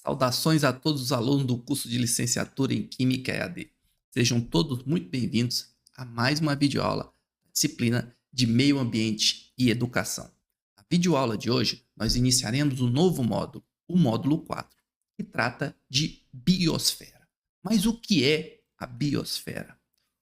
Saudações a todos os alunos do curso de licenciatura em Química EAD. Sejam todos muito bem-vindos a mais uma videoaula da disciplina de Meio Ambiente e Educação. Na videoaula de hoje, nós iniciaremos um novo módulo, o módulo 4, que trata de biosfera. Mas o que é a biosfera?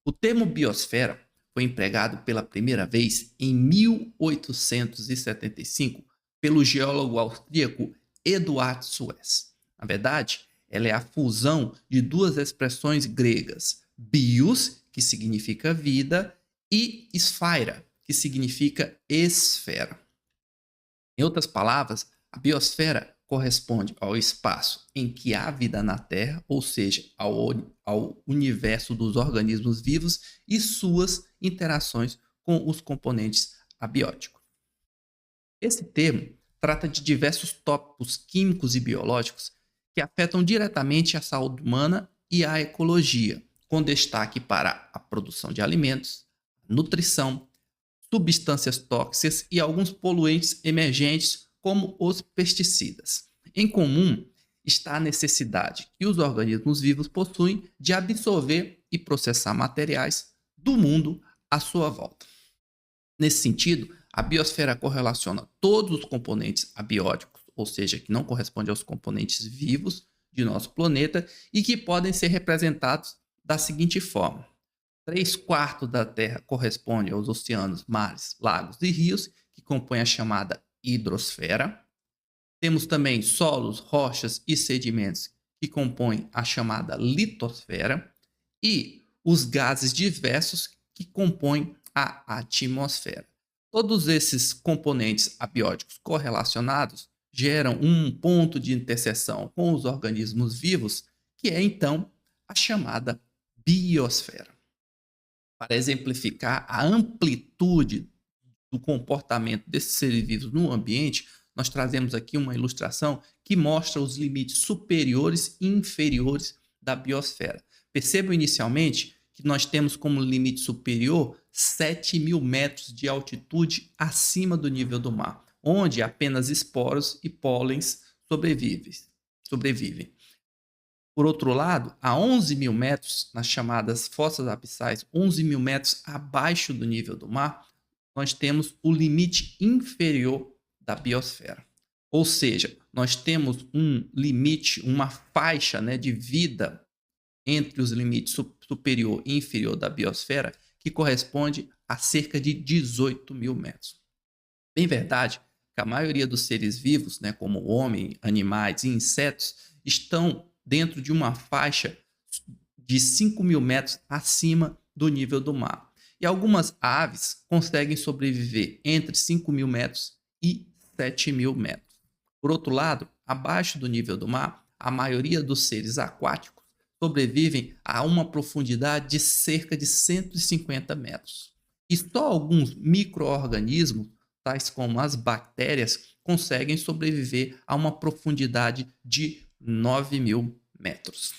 O termo biosfera foi empregado pela primeira vez em 1875 pelo geólogo austríaco Eduard Suess. Na verdade, ela é a fusão de duas expressões gregas, bios, que significa vida, e sphaira, que significa esfera. Em outras palavras, a biosfera corresponde ao espaço em que há vida na Terra, ou seja, ao universo dos organismos vivos e suas interações com os componentes abióticos. Esse termo trata de diversos tópicos químicos e biológicos que afetam diretamente a saúde humana e a ecologia, com destaque para a produção de alimentos, nutrição, substâncias tóxicas e alguns poluentes emergentes, como os pesticidas. Em comum está a necessidade que os organismos vivos possuem de absorver e processar materiais do mundo à sua volta. Nesse sentido, a biosfera correlaciona todos os componentes abióticos, ou seja, que não correspondem aos componentes vivos de nosso planeta e que podem ser representados da seguinte forma: 3/4 da Terra corresponde aos oceanos, mares, lagos e rios, que compõem a chamada hidrosfera. Temos também solos, rochas e sedimentos, que compõem a chamada litosfera, e os gases diversos, que compõem a atmosfera. Todos esses componentes abióticos correlacionados geram um ponto de interseção com os organismos vivos, que é então a chamada biosfera. Para exemplificar a amplitude do comportamento desses seres vivos no ambiente, nós trazemos aqui uma ilustração que mostra os limites superiores e inferiores da biosfera. Percebam inicialmente que nós temos como limite superior 7.000 metros de altitude acima do nível do mar, onde apenas esporos e pólens sobrevivem. Por outro lado, a 11.000 metros, nas chamadas fossas abissais, 11.000 metros abaixo do nível do mar, nós temos o limite inferior da biosfera. Ou seja, nós temos um limite, uma faixa, de vida entre os limites superior e inferior da biosfera, que corresponde a cerca de 18.000 metros. Bem verdade que a maioria dos seres vivos, como o homem, animais e insetos, estão dentro de uma faixa de 5.000 metros acima do nível do mar. E algumas aves conseguem sobreviver entre 5.000 metros e 7.000 metros. Por outro lado, abaixo do nível do mar, a maioria dos seres aquáticos sobrevivem a uma profundidade de cerca de 150 metros. E só alguns micro-organismos, tais como as bactérias, conseguem sobreviver a uma profundidade de 9.000 metros.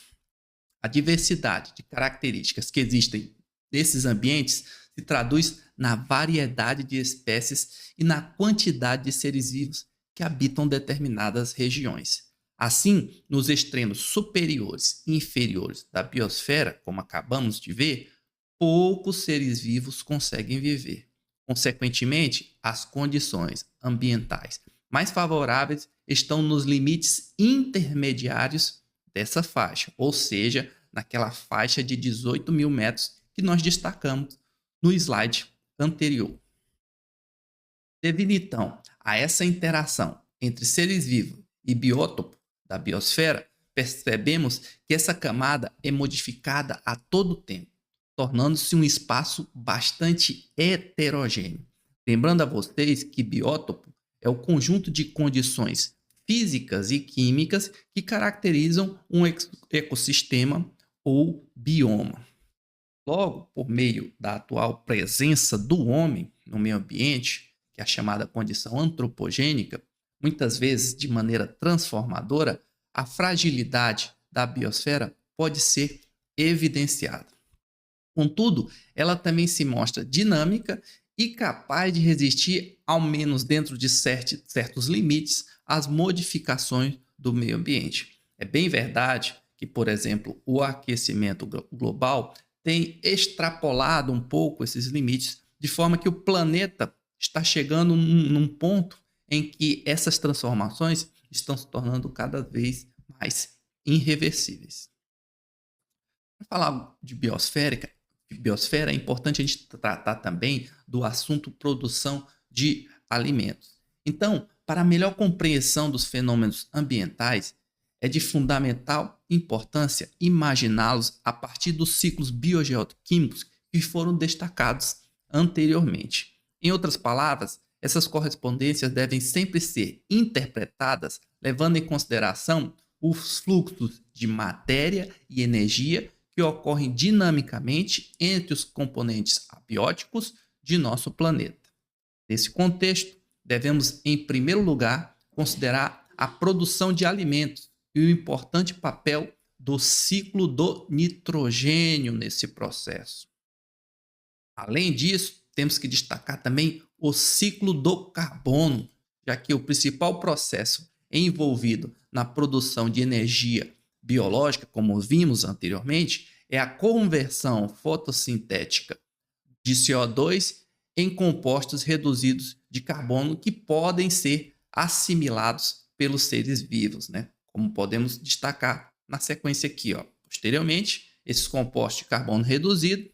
A diversidade de características que existem nesses ambientes se traduz na variedade de espécies e na quantidade de seres vivos que habitam determinadas regiões. Assim, nos extremos superiores e inferiores da biosfera, como acabamos de ver, poucos seres vivos conseguem viver. Consequentemente, as condições ambientais mais favoráveis estão nos limites intermediários dessa faixa, ou seja, naquela faixa de 18.000 metros que nós destacamos no slide anterior. Devido então a essa interação entre seres vivos e biótopo da biosfera, percebemos que essa camada é modificada a todo tempo, tornando-se um espaço bastante heterogêneo. Lembrando a vocês que biótopo é o conjunto de condições físicas e químicas que caracterizam um ecossistema ou bioma. Logo, por meio da atual presença do homem no meio ambiente, que é a chamada condição antropogênica, muitas vezes de maneira transformadora, a fragilidade da biosfera pode ser evidenciada. Contudo, ela também se mostra dinâmica e capaz de resistir, ao menos dentro de certos limites, às modificações do meio ambiente. É bem verdade que, por exemplo, o aquecimento global tem extrapolado um pouco esses limites, de forma que o planeta está chegando num ponto em que essas transformações estão se tornando cada vez mais irreversíveis. Para falar de biosfera, é importante a gente tratar também do assunto produção de alimentos. Então, para a melhor compreensão dos fenômenos ambientais, é de fundamental importância imaginá-los a partir dos ciclos biogeoquímicos que foram destacados anteriormente. Em outras palavras, essas correspondências devem sempre ser interpretadas levando em consideração os fluxos de matéria e energia que ocorrem dinamicamente entre os componentes abióticos de nosso planeta. Nesse contexto, devemos, em primeiro lugar, considerar a produção de alimentos e o importante papel do ciclo do nitrogênio nesse processo. Além disso, temos que destacar também o ciclo do carbono, já que o principal processo envolvido na produção de energia biológica, como vimos anteriormente, é a conversão fotossintética de CO2 em compostos reduzidos de carbono que podem ser assimilados pelos seres vivos, né? Como podemos destacar na sequência aqui, ó. Posteriormente, esses compostos de carbono reduzido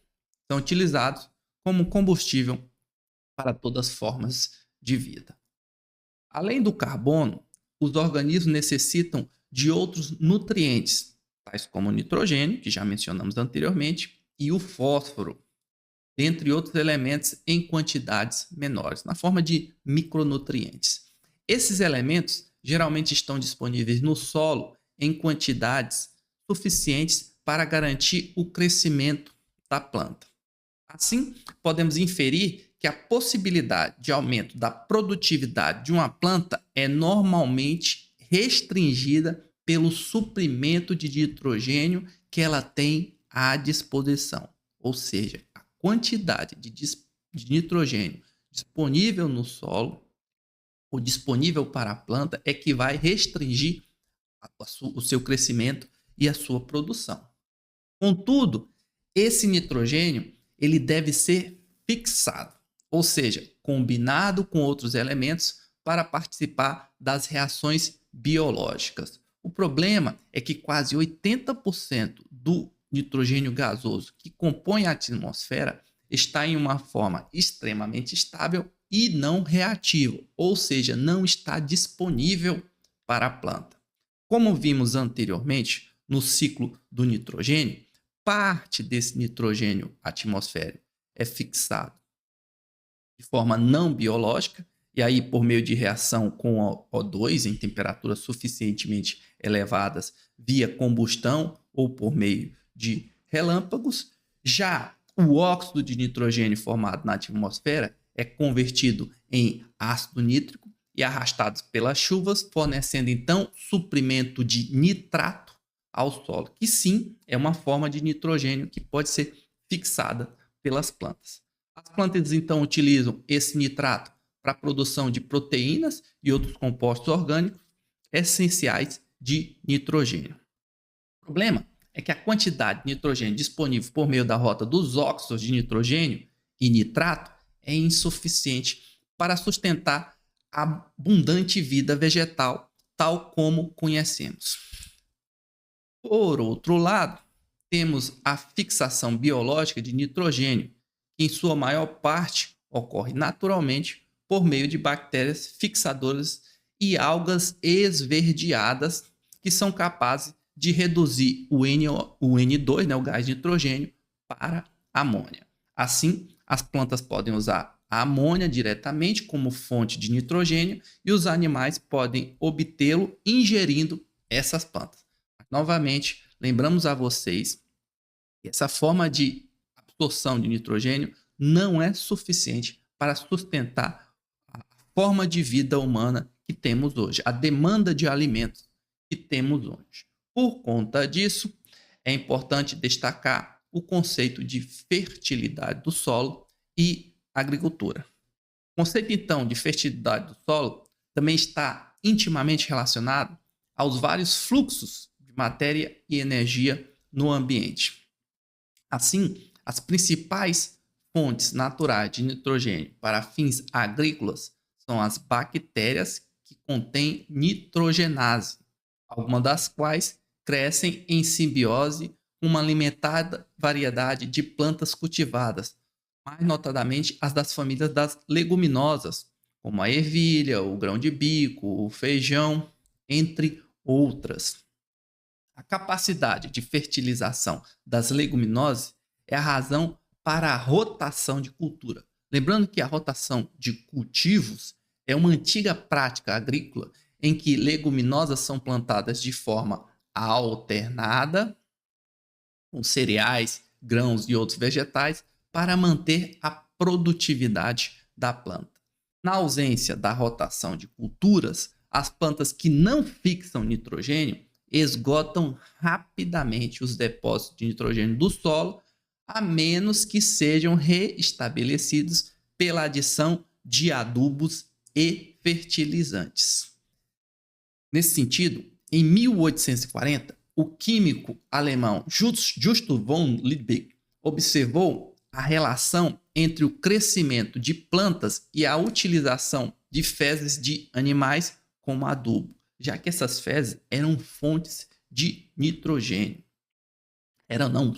são utilizados como combustível para todas as formas de vida. Além do carbono, os organismos necessitam de outros nutrientes, tais como o nitrogênio, que já mencionamos anteriormente, e o fósforo, dentre outros elementos em quantidades menores, na forma de micronutrientes. Esses elementos geralmente estão disponíveis no solo em quantidades suficientes para garantir o crescimento da planta. Assim, podemos inferir que a possibilidade de aumento da produtividade de uma planta é normalmente restringida pelo suprimento de nitrogênio que ela tem à disposição. Ou seja, a quantidade de nitrogênio disponível no solo ou disponível para a planta é que vai restringir o seu crescimento e a sua produção. Contudo, esse nitrogênio ele deve ser fixado, ou seja, combinado com outros elementos para participar das reações biológicas. O problema é que quase 80% do nitrogênio gasoso que compõe a atmosfera está em uma forma extremamente estável e não reativa, ou seja, não está disponível para a planta. Como vimos anteriormente no ciclo do nitrogênio, parte desse nitrogênio atmosférico é fixado de forma não biológica, e aí por meio de reação com O2 em temperaturas suficientemente elevadas via combustão ou por meio de relâmpagos. Já o óxido de nitrogênio formado na atmosfera é convertido em ácido nítrico e arrastado pelas chuvas, fornecendo então suprimento de nitrato ao solo, que sim é uma forma de nitrogênio que pode ser fixada pelas plantas. As plantas então utilizam esse nitrato para a produção de proteínas e outros compostos orgânicos essenciais de nitrogênio. O problema é que a quantidade de nitrogênio disponível por meio da rota dos óxidos de nitrogênio e nitrato é insuficiente para sustentar a abundante vida vegetal, tal como conhecemos. Por outro lado, temos a fixação biológica de nitrogênio, que em sua maior parte ocorre naturalmente por meio de bactérias fixadoras e algas esverdeadas que são capazes de reduzir o N2, né, o gás de nitrogênio, para amônia. Assim, as plantas podem usar a amônia diretamente como fonte de nitrogênio e os animais podem obtê-lo ingerindo essas plantas. Novamente, lembramos a vocês que essa forma de absorção de nitrogênio não é suficiente para sustentar a forma de vida humana que temos hoje, a demanda de alimentos que temos hoje. Por conta disso, é importante destacar o conceito de fertilidade do solo e agricultura. O conceito, então, de fertilidade do solo também está intimamente relacionado aos vários fluxos matéria e energia no ambiente. Assim, as principais fontes naturais de nitrogênio para fins agrícolas são as bactérias que contêm nitrogenase, algumas das quais crescem em simbiose com uma limitada variedade de plantas cultivadas, mais notadamente as das famílias das leguminosas, como a ervilha, o grão de bico, o feijão, entre outras. A capacidade de fertilização das leguminosas é a razão para a rotação de cultura. Lembrando que a rotação de cultivos é uma antiga prática agrícola em que leguminosas são plantadas de forma alternada, com cereais, grãos e outros vegetais, para manter a produtividade da planta. Na ausência da rotação de culturas, as plantas que não fixam nitrogênio esgotam rapidamente os depósitos de nitrogênio do solo, a menos que sejam reestabelecidos pela adição de adubos e fertilizantes. Nesse sentido, em 1840, o químico alemão Justo von Liebig observou a relação entre o crescimento de plantas e a utilização de fezes de animais como adubo, já que essas fezes eram fontes de nitrogênio.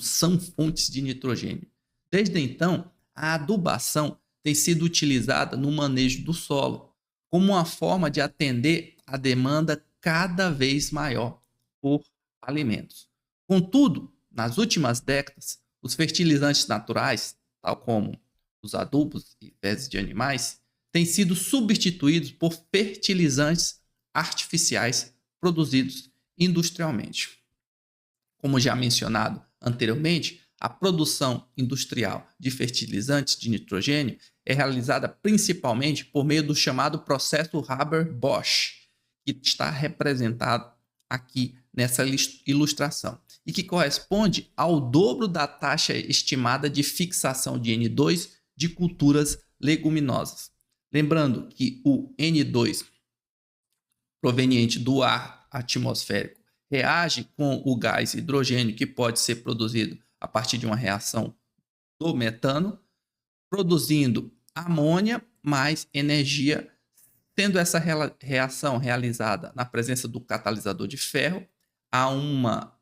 São fontes de nitrogênio. Desde então, a adubação tem sido utilizada no manejo do solo, como uma forma de atender a demanda cada vez maior por alimentos. Contudo, nas últimas décadas, os fertilizantes naturais, tal como os adubos e fezes de animais, têm sido substituídos por fertilizantes artificiais produzidos industrialmente. Como já mencionado anteriormente, a produção industrial de fertilizantes de nitrogênio é realizada principalmente por meio do chamado processo Haber-Bosch, que está representado aqui nessa ilustração, e que corresponde ao dobro da taxa estimada de fixação de N2 de culturas leguminosas. Lembrando que o N2 proveniente do ar atmosférico reage com o gás hidrogênio, que pode ser produzido a partir de uma reação do metano, produzindo amônia mais energia, tendo essa reação realizada na presença do catalisador de ferro a uma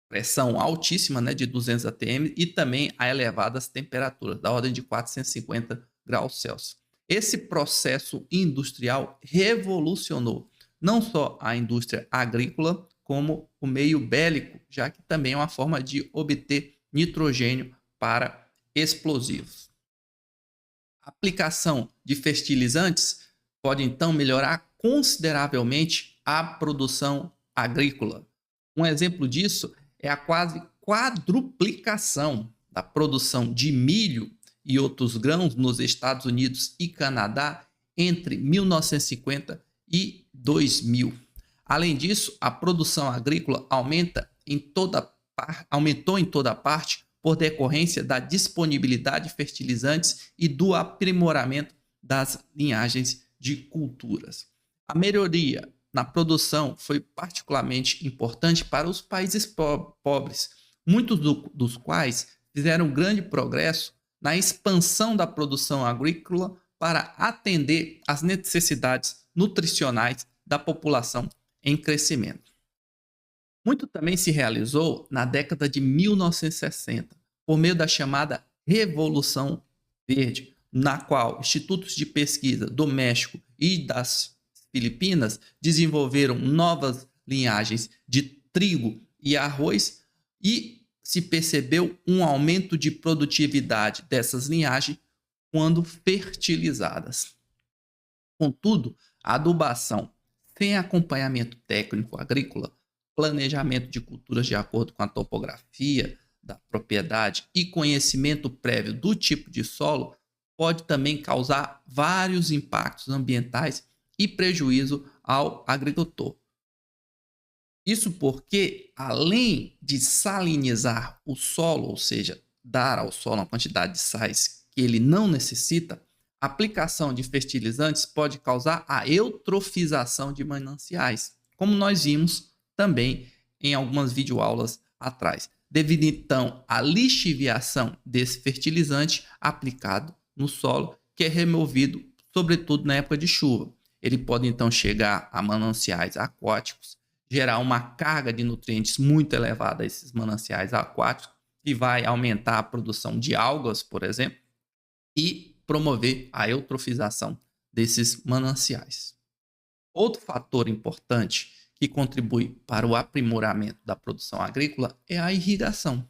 pressão altíssima, de 200 atm, e também a elevadas temperaturas, da ordem de 450 graus Celsius. Esse processo industrial revolucionou não só a indústria agrícola, como o meio bélico, já que também é uma forma de obter nitrogênio para explosivos. A aplicação de fertilizantes pode então melhorar consideravelmente a produção agrícola. Um exemplo disso é a quase quadruplicação da produção de milho e outros grãos nos Estados Unidos e Canadá entre 1950 e 2000. Além disso, a produção agrícola aumentou em toda parte por decorrência da disponibilidade de fertilizantes e do aprimoramento das linhagens de culturas. A melhoria na produção foi particularmente importante para os países pobres, muitos dos quais fizeram grande progresso na expansão da produção agrícola para atender às necessidades nutricionais da população em crescimento. Muito também se realizou na década de 1960, por meio da chamada Revolução Verde, na qual institutos de pesquisa do México e das Filipinas desenvolveram novas linhagens de trigo e arroz, e se percebeu um aumento de produtividade dessas linhagens quando fertilizadas. Contudo, a adubação sem acompanhamento técnico agrícola, planejamento de culturas de acordo com a topografia da propriedade e conhecimento prévio do tipo de solo pode também causar vários impactos ambientais e prejuízo ao agricultor. Isso porque, além de salinizar o solo, ou seja, dar ao solo uma quantidade de sais que ele não necessita, a aplicação de fertilizantes pode causar a eutrofização de mananciais, como nós vimos também em algumas videoaulas atrás, devido então à lixiviação desse fertilizante aplicado no solo, que é removido sobretudo na época de chuva. Ele pode então chegar a mananciais aquáticos, gerar uma carga de nutrientes muito elevada a esses mananciais aquáticos, que vai aumentar a produção de algas, por exemplo, e promover a eutrofização desses mananciais. Outro fator importante que contribui para o aprimoramento da produção agrícola é a irrigação.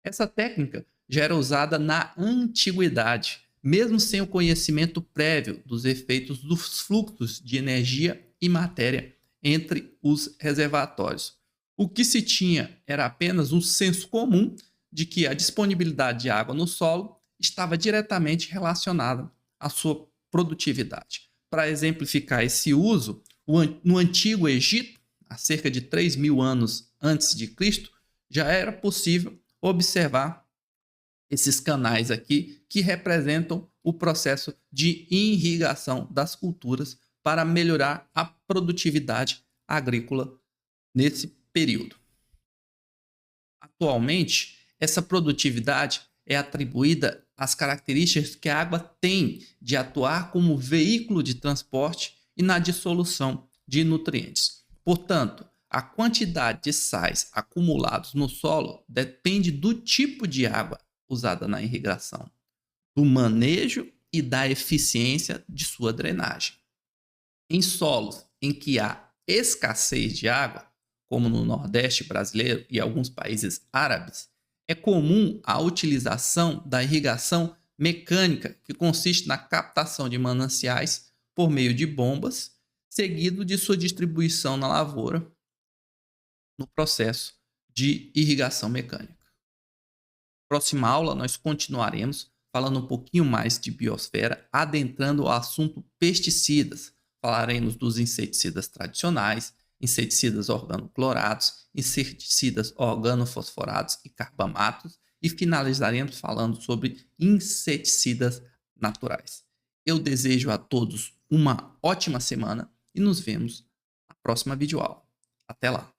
Essa técnica já era usada na antiguidade, mesmo sem o conhecimento prévio dos efeitos dos fluxos de energia e matéria entre os reservatórios. O que se tinha era apenas um senso comum de que a disponibilidade de água no solo estava diretamente relacionada à sua produtividade. Para exemplificar esse uso, no Antigo Egito, há cerca de 3.000 anos antes de Cristo, já era possível observar esses canais aqui que representam o processo de irrigação das culturas para melhorar a produtividade agrícola nesse período. Atualmente, essa produtividade é atribuída às características que a água tem de atuar como veículo de transporte e na dissolução de nutrientes. Portanto, a quantidade de sais acumulados no solo depende do tipo de água usada na irrigação, do manejo e da eficiência de sua drenagem. Em solos em que há escassez de água, como no Nordeste brasileiro e alguns países árabes, é comum a utilização da irrigação mecânica, que consiste na captação de mananciais por meio de bombas, seguido de sua distribuição na lavoura no processo de irrigação mecânica. Na próxima aula, nós continuaremos falando um pouquinho mais de biosfera, adentrando o assunto pesticidas. Falaremos dos inseticidas tradicionais, inseticidas organoclorados, inseticidas organofosforados e carbamatos e finalizaremos falando sobre inseticidas naturais. Eu desejo a todos uma ótima semana e nos vemos na próxima videoaula. Até lá!